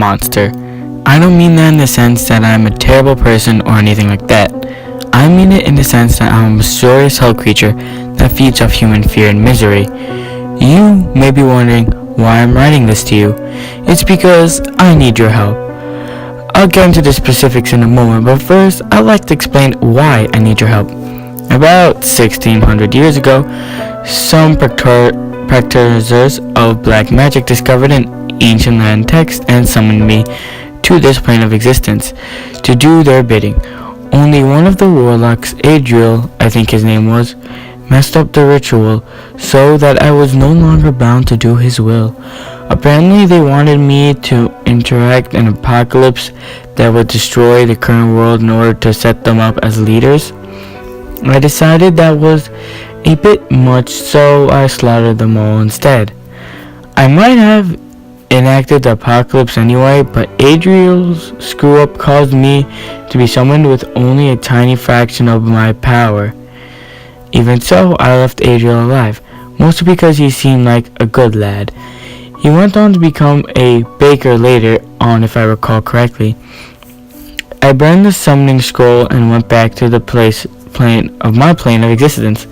monster. I don't mean that in the sense that I'm a terrible person or anything like that. I mean it in the sense that I'm a mysterious hell creature that feeds off human fear and misery. You may be wondering why I'm writing this to you. It's because I need your help. I'll get into the specifics in a moment, but first I'd like to explain why I need your help. About 1600 years ago, some practitioners of black magic discovered an ancient Latin text and summoned me to this plane of existence to do their bidding. Only one of the warlocks, Adriel, I think his name was, messed up the ritual so that I was no longer bound to do his will. Apparently they wanted me to interact an apocalypse that would destroy the current world in order to set them up as leaders. I decided that was a bit much, so I slaughtered them all instead. I might have enacted the apocalypse anyway, but Adriel's screw-up caused me to be summoned with only a tiny fraction of my power. Even so, I left Adriel alive, mostly because he seemed like a good lad. He went on to become a baker later on, if I recall correctly. I burned the summoning scroll and went back to the plane of existence,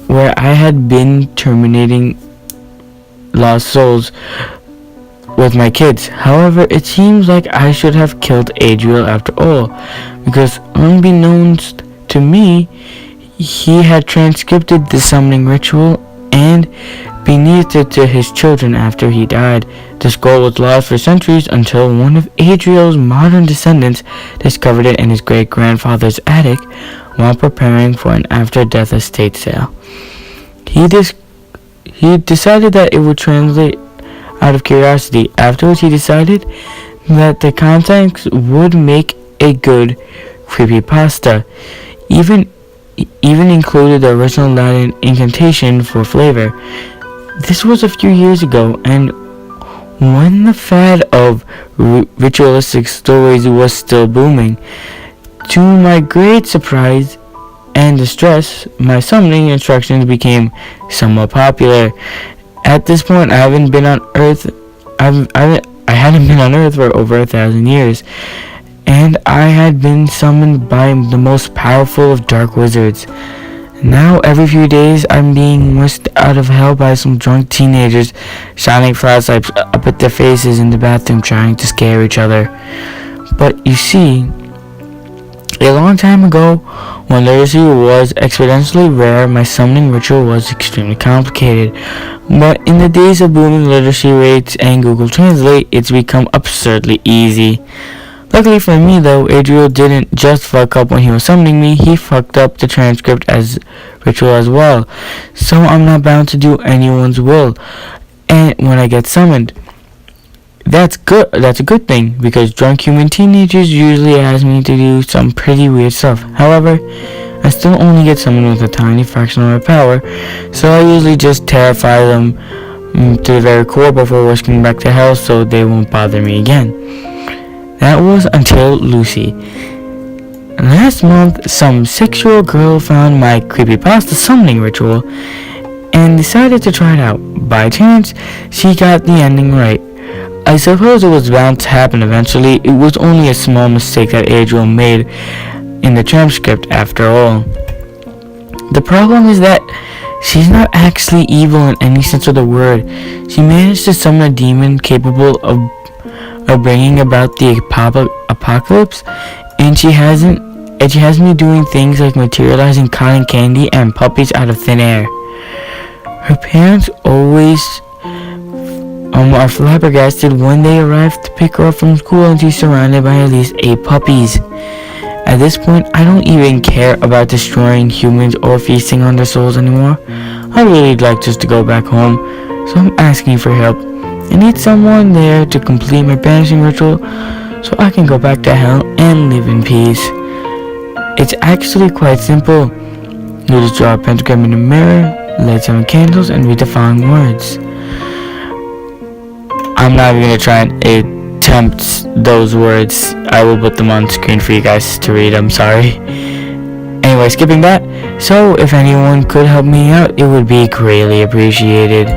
where I had been terminating lost souls with my kids. However, it seems like I should have killed Adriel after all, because unbeknownst to me, he had transcribed the summoning ritual and beneathed it to his children after he died. The scroll was lost for centuries until one of Adriel's modern descendants discovered it in his great-grandfather's attic while preparing for an after-death estate sale. He decided that it would translate out of curiosity. Afterwards, he decided that the contents would make a good creepypasta. Even included the original Latin incantation for flavor. This was a few years ago, and when the fad of ritualistic stories was still booming. To my great surprise and distress, my summoning instructions became somewhat popular. At this point, I hadn't been on Earth for over 1,000 years, and I had been summoned by the most powerful of dark wizards. Now, every few days, I'm being whisked out of hell by some drunk teenagers, shining flashlights up at their faces in the bathroom trying to scare each other. But you see, a long time ago, when literacy was exponentially rare, my summoning ritual was extremely complicated. But in the days of booming literacy rates and Google Translate, it's become absurdly easy. Luckily for me though, Adriel didn't just fuck up when he was summoning me, he fucked up the transcript as ritual as well. So I'm not bound to do anyone's will and when I get summoned. That's a good thing, because drunk human teenagers usually ask me to do some pretty weird stuff. However, I still only get summoned with a tiny fraction of my power, so I usually just terrify them to the very core before whisking back to hell so they won't bother me again. That was until Lucy. Last month, some 6-year-old girl found my creepypasta summoning ritual and decided to try it out. By chance, she got the ending right. I suppose it was bound to happen eventually. It was only a small mistake that Adriel made in the transcript after all. The problem is that she's not actually evil in any sense of the word. She managed to summon a demon capable of bringing about the apocalypse, and she has me doing things like materializing cotton candy and puppies out of thin air. Her parents always are flabbergasted when they arrive to pick her up from school and she's surrounded by at least 8 puppies. At this point, I don't even care about destroying humans or feasting on their souls anymore. I really like just to go back home, so I'm asking for help. I need someone there to complete my banishing ritual so I can go back to hell and live in peace. It's actually quite simple. You just draw a pentagram in the mirror, light 7 candles, and read the following words. I'm not even going to try and attempt those words. I will put them on screen for you guys to read. I'm sorry. Anyway, skipping that. So, if anyone could help me out, it would be greatly appreciated.